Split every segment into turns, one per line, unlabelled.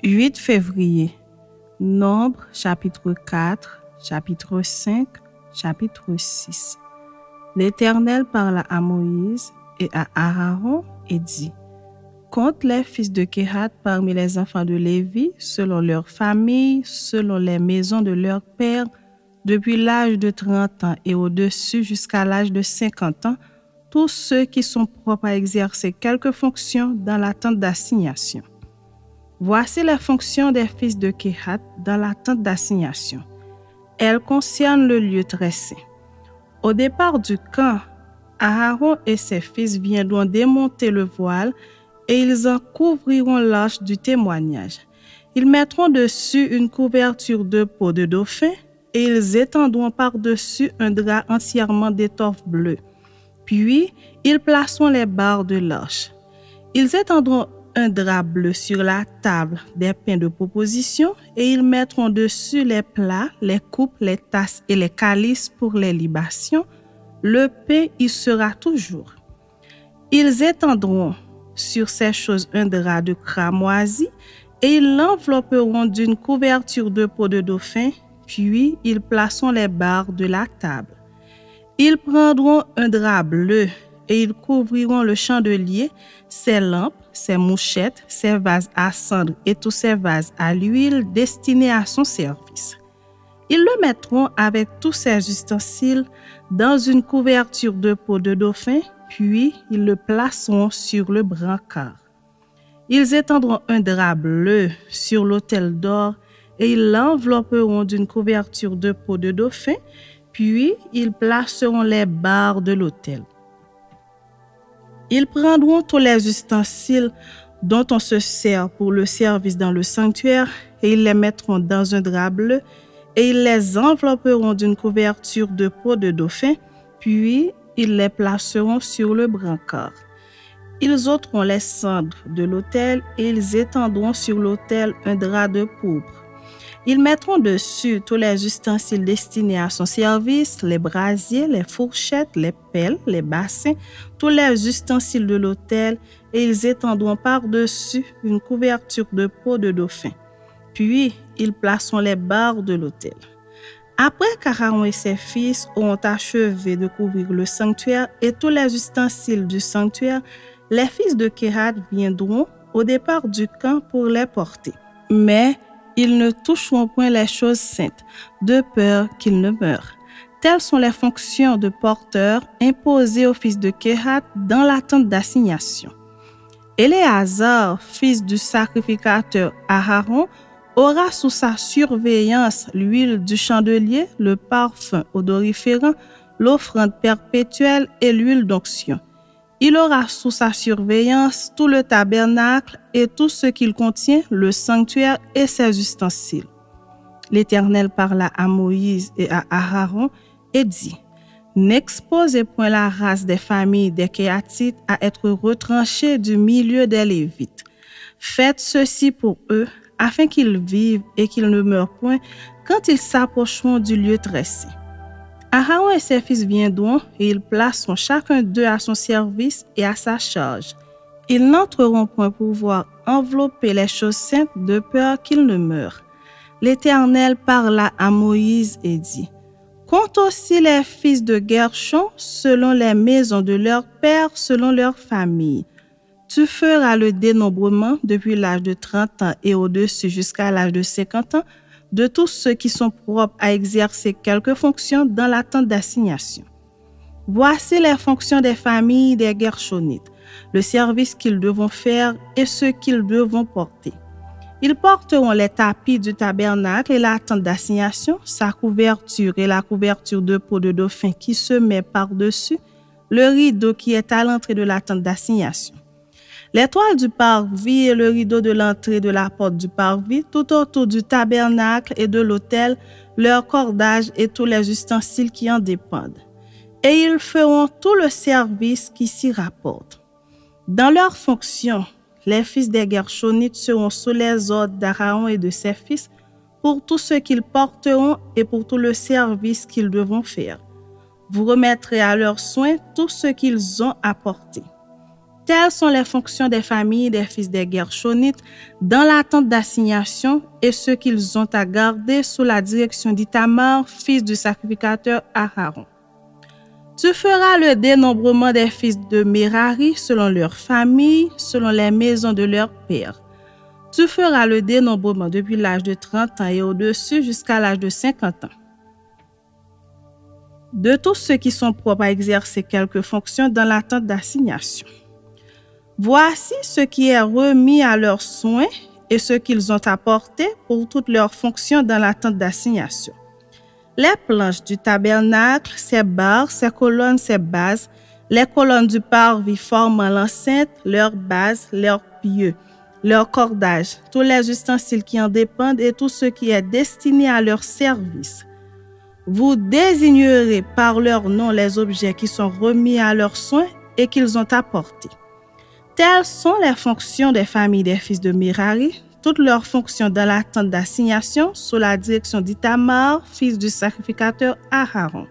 8 février. Nombre, chapitre 4, chapitre 5, chapitre 6. L'Éternel parla à Moïse et à Aaron et dit: Compte les fils de Kehat parmi les enfants de Lévi, selon leurs familles, selon les maisons de leurs pères, depuis l'âge de 30 ans et au-dessus jusqu'à l'âge de 50 ans, tous ceux qui sont propres à exercer quelque fonction dans la tente d'assignation. Voici les fonctions des fils de Kehat dans la tente d'assignation. Elles concernent le lieu très saint. Au départ du camp, Aaron et ses fils viendront démonter le voile et ils en couvriront l'arche du témoignage. Ils mettront dessus une couverture de peau de dauphin et ils étendront par-dessus un drap entièrement d'étoffe bleue. Puis, ils placeront les barres de l'arche. Ils étendront un drap bleu sur la table des pains de proposition et ils mettront dessus les plats, les coupes, les tasses et les calices pour les libations. Le pain y sera toujours. Ils étendront sur ces choses un drap de cramoisi et ils l'envelopperont d'une couverture de peau de dauphin, puis ils placeront les barres de la table. Ils prendront un drap bleu et ils couvriront le chandelier, ses lampes, ses mouchettes, ses vases à cendre et tous ses vases à l'huile destinés à son service. Ils le mettront avec tous ses ustensiles dans une couverture de peau de dauphin, puis ils le placeront sur le brancard. Ils étendront un drap bleu sur l'autel d'or et ils l'envelopperont d'une couverture de peau de dauphin, puis ils placeront les barres de l'autel. Ils prendront tous les ustensiles dont on se sert pour le service dans le sanctuaire et ils les mettront dans un drap bleu et ils les envelopperont d'une couverture de peau de dauphin, puis ils les placeront sur le brancard. Ils ôteront les cendres de l'autel et ils étendront sur l'autel un drap de pourpre. Ils mettront dessus tous les ustensiles destinés à son service, les brasiers, les fourchettes, les pelles, les bassins, tous les ustensiles de l'autel, et ils étendront par-dessus une couverture de peau de dauphin. Puis, ils placeront les barres de l'autel. Après qu'Aaron et ses fils auront achevé de couvrir le sanctuaire et tous les ustensiles du sanctuaire, les fils de Kehat viendront au départ du camp pour les porter. Mais ils ne toucheront point les choses saintes, de peur qu'ils ne meurent. Telles sont les fonctions de porteurs imposées aux fils de Kehat dans la tente d'assignation. Éléazar, fils du sacrificateur Aaron, aura sous sa surveillance l'huile du chandelier, le parfum odoriférant, l'offrande perpétuelle et l'huile d'onction. Il aura sous sa surveillance tout le tabernacle et tout ce qu'il contient, le sanctuaire et ses ustensiles. L'Éternel parla à Moïse et à Aaron et dit: N'exposez point la race des familles des Kéhatites à être retranchée du milieu des Lévites. Faites ceci pour eux, afin qu'ils vivent et qu'ils ne meurent point quand ils s'approcheront du lieu très saint. Aaron et ses fils viendront et ils placeront chacun d'eux à son service et à sa charge. Ils n'entreront point pour pouvoir envelopper les choses saintes de peur qu'ils ne meurent. L'Éternel parla à Moïse et dit: Compte aussi les fils de Gershon selon les maisons de leurs pères, selon leurs familles. Tu feras le dénombrement depuis l'âge de 30 ans et au-dessus jusqu'à l'âge de 50 ans de tous ceux qui sont propres à exercer quelque fonction dans la tente d'assignation. Voici les fonctions des familles des Gershonites, le service qu'ils devront faire et ce qu'ils devront porter. Ils porteront les tapis du tabernacle et la tente d'assignation, sa couverture et la couverture de peau de dauphin qui se met par-dessus, le rideau qui est à l'entrée de la tente d'assignation. Les toiles du parvis et le rideau de l'entrée de la porte du parvis, tout autour du tabernacle et de l'autel, leur cordage et tous les ustensiles qui en dépendent. Et ils feront tout le service qui s'y rapporte. Dans leurs fonctions, les fils des Gershonites seront sous les ordres d'Aaron et de ses fils pour tout ce qu'ils porteront et pour tout le service qu'ils devront faire. Vous remettrez à leurs soins tout ce qu'ils ont à porter. Telles sont les fonctions des familles des fils des Gershonites dans l'attente d'assignation et ce qu'ils ont à garder sous la direction d'Ithamar, fils du sacrificateur Aaron. Tu feras le dénombrement des fils de Merari selon leur famille, selon les maisons de leur père. Tu feras le dénombrement depuis l'âge de 30 ans et au-dessus jusqu'à l'âge de 50 ans. De tous ceux qui sont propres à exercer quelques fonctions dans l'attente d'assignation. Voici ce qui est remis à leurs soins et ce qu'ils ont apporté pour toutes leurs fonctions dans l'attente d'assignation. Les planches du tabernacle, ses barres, ses colonnes, ses bases, les colonnes du parvis formant l'enceinte, leurs bases, leurs pieux, leurs cordages, tous les ustensiles qui en dépendent et tout ce qui est destiné à leur service. Vous désignerez par leur nom les objets qui sont remis à leurs soins et qu'ils ont apportés. Telles sont les fonctions des familles des fils de Merari, toutes leurs fonctions dans l'attente d'assignation sous la direction d'Ithamar, fils du sacrificateur Aaron.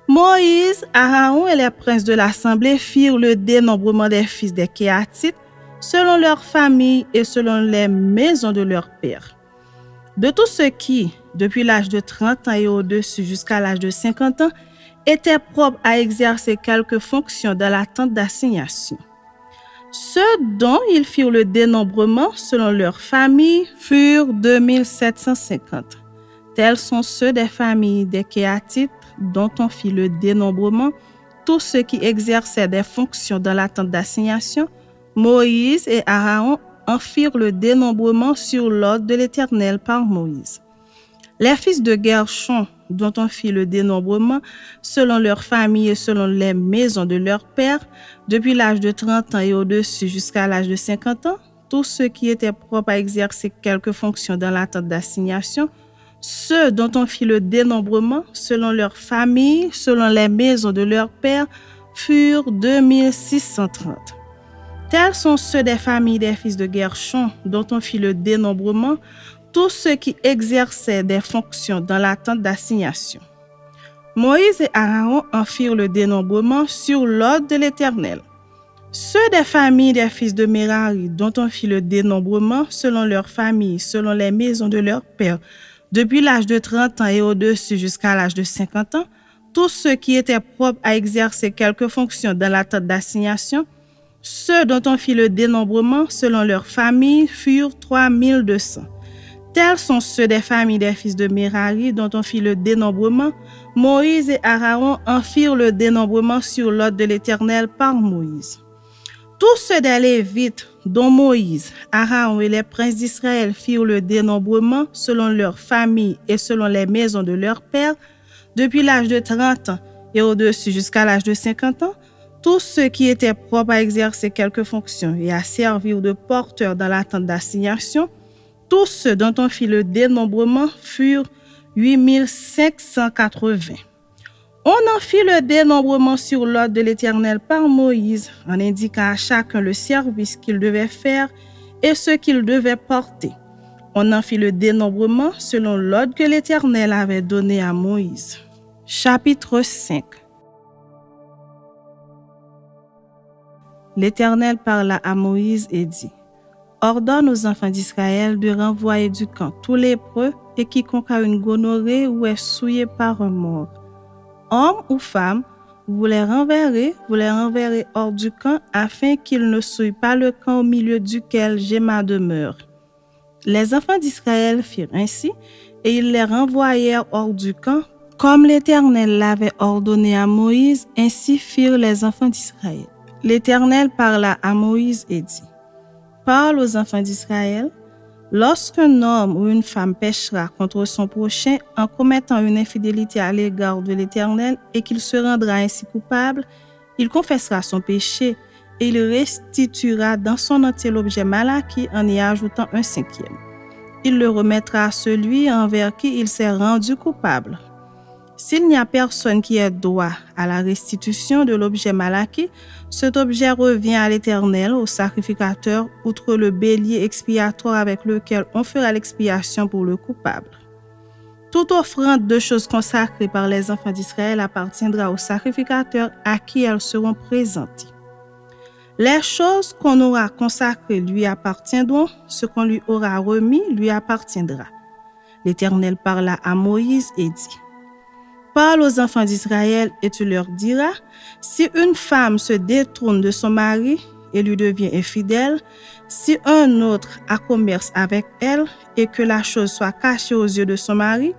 Moïse, Aaron et les princes de l'assemblée firent le dénombrement des fils des Kéatites selon leurs familles et selon les maisons de leurs pères. De tous ceux qui, depuis l'âge de 30 ans et au-dessus jusqu'à l'âge de 50 ans, étaient propres à exercer quelques fonctions dans l'attente d'assignation. Ceux dont ils firent le dénombrement selon leur famille furent 2750. Tels sont ceux des familles des Kéatites dont on fit le dénombrement, tous ceux qui exerçaient des fonctions dans l'attente d'assignation. Moïse et Aaron en firent le dénombrement sur l'ordre de l'Éternel par Moïse. Les fils de Gershon, dont on fit le dénombrement selon leur famille et selon les maisons de leur père, depuis l'âge de 30 ans et au-dessus jusqu'à l'âge de 50 ans, tous ceux qui étaient propres à exercer quelques fonctions dans l'attente d'assignation, ceux dont on fit le dénombrement selon leur famille, selon les maisons de leur père, furent 2630. Tels sont ceux des familles des fils de Gershon, dont on fit le dénombrement, tous ceux qui exerçaient des fonctions dans l'attente d'assignation. Moïse et Aaron en firent le dénombrement sur l'ordre de l'Éternel. Ceux des familles des fils de Merari, dont on fit le dénombrement selon leur famille, selon les maisons de leur père, depuis l'âge de 30 ans et au-dessus jusqu'à l'âge de 50 ans, tous ceux qui étaient propres à exercer quelques fonctions dans l'attente d'assignation, ceux dont on fit le dénombrement selon leur famille furent 3200. Tels sont ceux des familles des fils de Merari dont on fit le dénombrement. Moïse et Aaron en firent le dénombrement sur l'ordre de l'Éternel par Moïse. Tous ceux des Lévites dont Moïse, Aaron et les princes d'Israël firent le dénombrement selon leur famille et selon les maisons de leur père, depuis l'âge de 30 ans et au-dessus jusqu'à l'âge de 50 ans, tous ceux qui étaient propres à exercer quelques fonctions et à servir de porteurs dans l'attente d'assignation, tous ceux dont on fit le dénombrement furent 8580. On en fit le dénombrement sur l'ordre de l'Éternel par Moïse, en indiquant à chacun le service qu'il devait faire et ce qu'il devait porter. On en fit le dénombrement selon l'ordre que l'Éternel avait donné à Moïse. Chapitre 5. L'Éternel parla à Moïse et dit: Ordonne aux enfants d'Israël de renvoyer du camp tous les lépreux et quiconque a une gonorrhée ou est souillé par un mort. Homme ou femme, vous les renverrez hors du camp afin qu'ils ne souillent pas le camp au milieu duquel j'ai ma demeure. Les enfants d'Israël firent ainsi et ils les renvoyèrent hors du camp. Comme l'Éternel l'avait ordonné à Moïse, ainsi firent les enfants d'Israël. L'Éternel parla à Moïse et dit: Parle aux enfants d'Israël. Lorsqu'un homme ou une femme péchera contre son prochain en commettant une infidélité à l'égard de l'Éternel et qu'il se rendra ainsi coupable, il confessera son péché et il restituera dans son entier l'objet mal acquis en y ajoutant un cinquième. Il le remettra à celui envers qui il s'est rendu coupable. S'il n'y a personne qui ait droit à la restitution de l'objet mal acquis, cet objet revient à l'Éternel, au sacrificateur, outre le bélier expiatoire avec lequel on fera l'expiation pour le coupable. Toute offrande de choses consacrées par les enfants d'Israël appartiendra au sacrificateur à qui elles seront présentées. Les choses qu'on aura consacrées lui appartiendront, ce qu'on lui aura remis lui appartiendra. L'Éternel parla à Moïse et dit, « Parle aux enfants d'Israël et tu leur diras, si une femme se détourne de son mari et lui devient infidèle, si un autre a commerce avec elle et que la chose soit cachée aux yeux de son mari,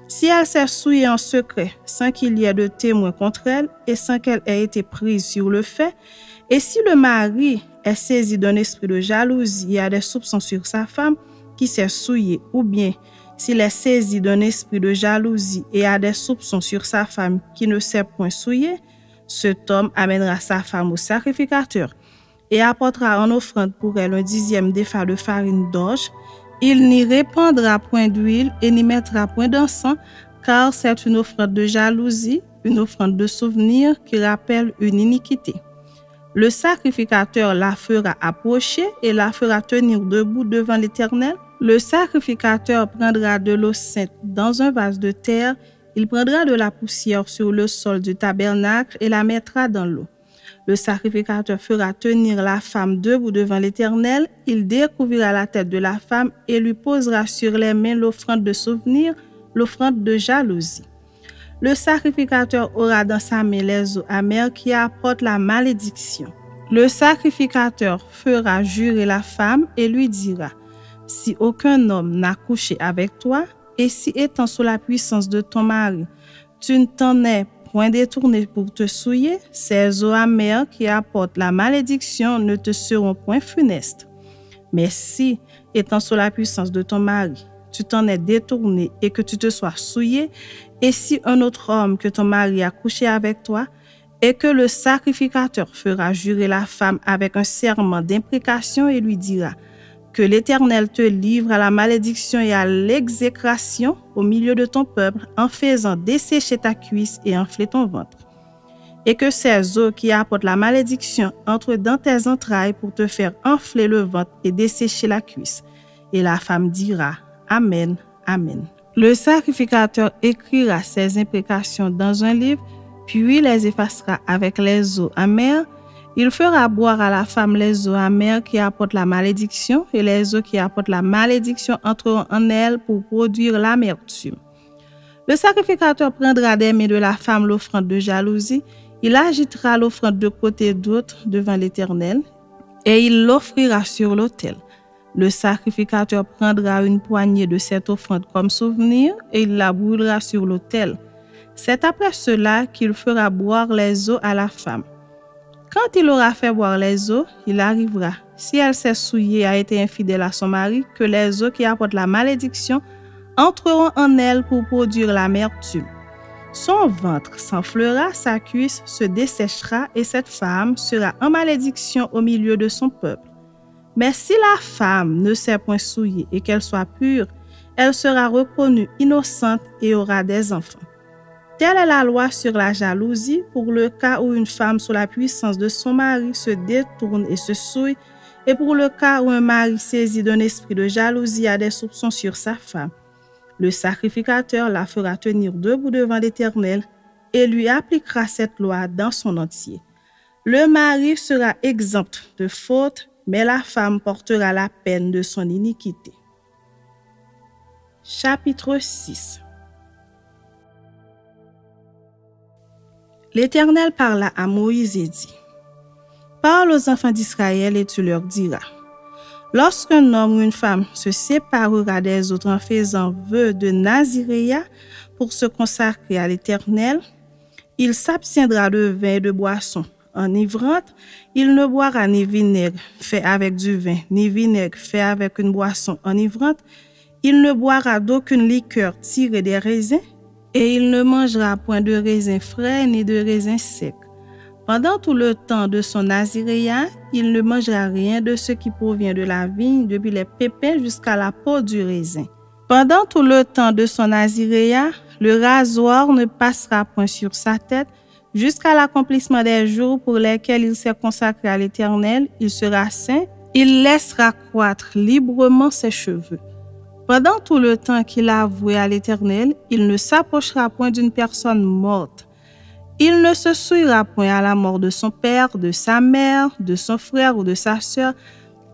si elle s'est souillée en secret sans qu'il y ait de témoins contre elle et sans qu'elle ait été prise sur le fait, et si le mari est saisi d'un esprit de jalousie et a des soupçons sur sa femme qui s'est souillée, ou bien s'il est saisi d'un esprit de jalousie et a des soupçons sur sa femme qui ne s'est point souillée, cet homme amènera sa femme au sacrificateur et apportera en offrande pour elle un 10e d'épha de farine d'orge. Il n'y répandra point d'huile et n'y mettra point d'encens, car c'est une offrande de jalousie, une offrande de souvenir qui rappelle une iniquité. Le sacrificateur la fera approcher et la fera tenir debout devant l'Éternel. Le sacrificateur prendra de l'eau sainte dans un vase de terre, il prendra de la poussière sur le sol du tabernacle et la mettra dans l'eau. Le sacrificateur fera tenir la femme debout devant l'Éternel, il découvrira la tête de la femme et lui posera sur les mains l'offrande de souvenir, l'offrande de jalousie. Le sacrificateur aura dans sa main les eaux amères qui apportent la malédiction. Le sacrificateur fera jurer la femme et lui dira, « Si aucun homme n'a couché avec toi, et si étant sous la puissance de ton mari, tu ne t'en es point détourné pour te souiller, ces eaux amères qui apportent la malédiction ne te seront point funestes. Mais si, étant sous la puissance de ton mari, tu t'en es détourné et que tu te sois souillé, et si un autre homme que ton mari a couché avec toi, et que le sacrificateur fera jurer la femme avec un serment d'imprécation et lui dira, que l'Éternel te livre à la malédiction et à l'exécration au milieu de ton peuple en faisant dessécher ta cuisse et enfler ton ventre. Et que ces eaux qui apportent la malédiction entrent dans tes entrailles pour te faire enfler le ventre et dessécher la cuisse. Et la femme dira, Amen, Amen. Le sacrificateur écrira ces imprécations dans un livre, puis les effacera avec les eaux amères. Il fera boire à la femme les eaux amères qui apportent la malédiction, et les eaux qui apportent la malédiction entreront en elle pour produire l'amertume. Le sacrificateur prendra des mains de la femme l'offrande de jalousie, il agitera l'offrande de côté d'autre devant l'Éternel, et il l'offrira sur l'autel. Le sacrificateur prendra une poignée de cette offrande comme souvenir, et il la brûlera sur l'autel. C'est après cela qu'il fera boire les eaux à la femme. Quand il aura fait boire les eaux, il arrivera, si elle s'est souillée et a été infidèle à son mari, que les eaux qui apportent la malédiction entreront en elle pour produire l'amertume. Son ventre s'enflera, sa cuisse se desséchera et cette femme sera en malédiction au milieu de son peuple. Mais si la femme ne s'est point souillée et qu'elle soit pure, elle sera reconnue innocente et aura des enfants. Telle est la loi sur la jalousie pour le cas où une femme sous la puissance de son mari se détourne et se souille, et pour le cas où un mari saisi d'un esprit de jalousie a des soupçons sur sa femme. Le sacrificateur la fera tenir debout devant l'Éternel et lui appliquera cette loi dans son entier. Le mari sera exempt de faute, mais la femme portera la peine de son iniquité. Chapitre 6. L'Éternel parla à Moïse et dit, « Parle aux enfants d'Israël et tu leur diras, lorsqu'un homme ou une femme se séparera des autres en faisant vœu de naziréa pour se consacrer à l'Éternel, il s'abstiendra de vin et de boissons enivrantes, il ne boira ni vinaigre fait avec du vin, ni vinaigre fait avec une boisson enivrante, il ne boira d'aucune liqueur tirée des raisins, et il ne mangera point de raisins frais ni de raisins secs. Pendant tout le temps de son naziréa, il ne mangera rien de ce qui provient de la vigne, depuis les pépins jusqu'à la peau du raisin. Pendant tout le temps de son naziréa, le rasoir ne passera point sur sa tête, jusqu'à l'accomplissement des jours pour lesquels il s'est consacré à l'Éternel, il sera saint, il laissera croître librement ses cheveux. Pendant tout le temps qu'il a voué à l'Éternel, il ne s'approchera point d'une personne morte. Il ne se souillera point à la mort de son père, de sa mère, de son frère ou de sa sœur,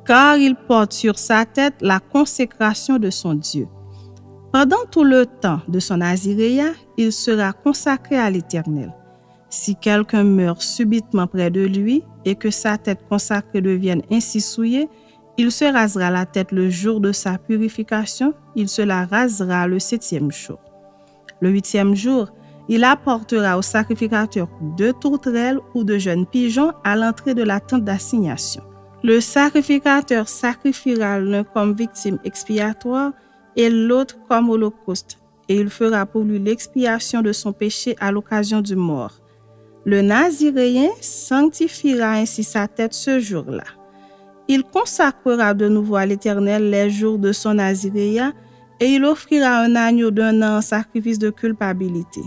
car il porte sur sa tête la consécration de son Dieu. Pendant tout le temps de son naziréat, il sera consacré à l'Éternel. Si quelqu'un meurt subitement près de lui et que sa tête consacrée devienne ainsi souillée, il se rasera la tête le jour de sa purification, il se la rasera le 7e jour. Le 8e jour, il apportera au sacrificateur 2 tourterelles ou de jeunes pigeons à l'entrée de la tente d'assignation. Le sacrificateur sacrifiera l'un comme victime expiatoire et l'autre comme holocauste, et il fera pour lui l'expiation de son péché à l'occasion du mort. Le Naziréen sanctifiera ainsi sa tête ce jour-là. Il consacrera de nouveau à l'Éternel les jours de son naziréat et il offrira un agneau d'1 an en sacrifice de culpabilité.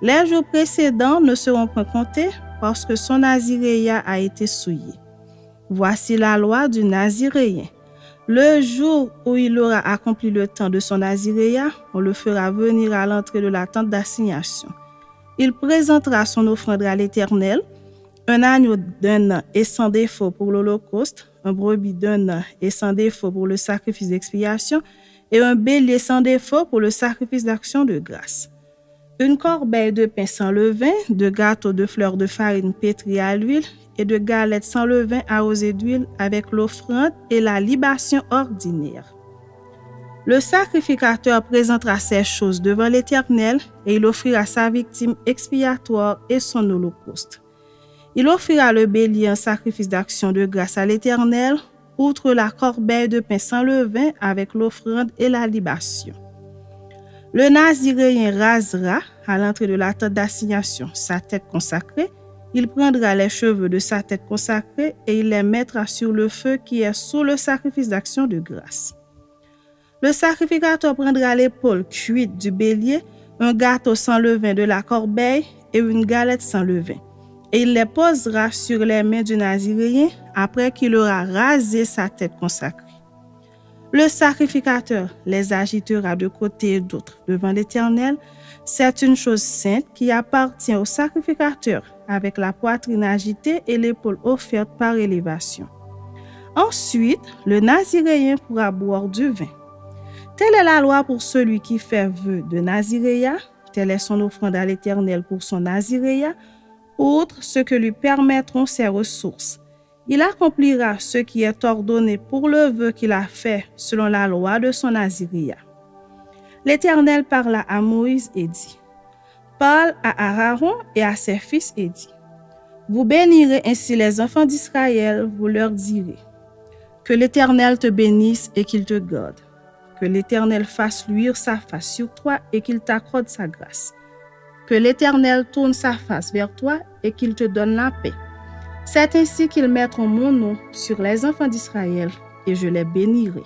Les jours précédents ne seront point comptés parce que son naziréat a été souillé. Voici la loi du Naziréen. Le jour où il aura accompli le temps de son naziréat, on le fera venir à l'entrée de la tente d'assignation. Il présentera son offrande à l'Éternel, un agneau d'1 an et sans défaut pour l'holocauste, un brebis d'1 an et sans défaut pour le sacrifice d'expiation, et un bélier sans défaut pour le sacrifice d'action de grâce. Une corbeille de pain sans levain, de gâteaux de fleurs de farine pétrie à l'huile et de galettes sans levain arrosées d'huile avec l'offrande et la libation ordinaire. Le sacrificateur présentera ces choses devant l'Éternel et il offrira sa victime expiatoire et son holocauste. Il offrira le bélier en sacrifice d'action de grâce à l'Éternel, outre la corbeille de pain sans levain avec l'offrande et la libation. Le Naziréen rasera à l'entrée de la tente d'assignation sa tête consacrée. Il prendra les cheveux de sa tête consacrée et il les mettra sur le feu qui est sous le sacrifice d'action de grâce. Le sacrificateur prendra l'épaule cuite du bélier, un gâteau sans levain de la corbeille et une galette sans levain. Et il les posera sur les mains du Naziréen après qu'il aura rasé sa tête consacrée. Le sacrificateur les agitera de côté et d'autre devant l'Éternel. C'est une chose sainte qui appartient au sacrificateur, avec la poitrine agitée et l'épaule offerte par élévation. Ensuite, le Naziréen pourra boire du vin. Telle est la loi pour celui qui fait vœu de naziréat, telle est son offrande à l'Éternel pour son naziréat, outre ce que lui permettront ses ressources. Il accomplira ce qui est ordonné pour le vœu qu'il a fait selon la loi de son naziréat. L'Éternel parla à Moïse et dit, « Parle à Aaron et à ses fils et dit, « Vous bénirez ainsi les enfants d'Israël, vous leur direz, « Que l'Éternel te bénisse et qu'il te garde. Que l'Éternel fasse luire sa face sur toi et qu'il t'accorde sa grâce. Que l'Éternel tourne sa face vers toi et qu'il te donne la paix. C'est ainsi qu'ils mettront mon nom sur les enfants d'Israël et je les bénirai. »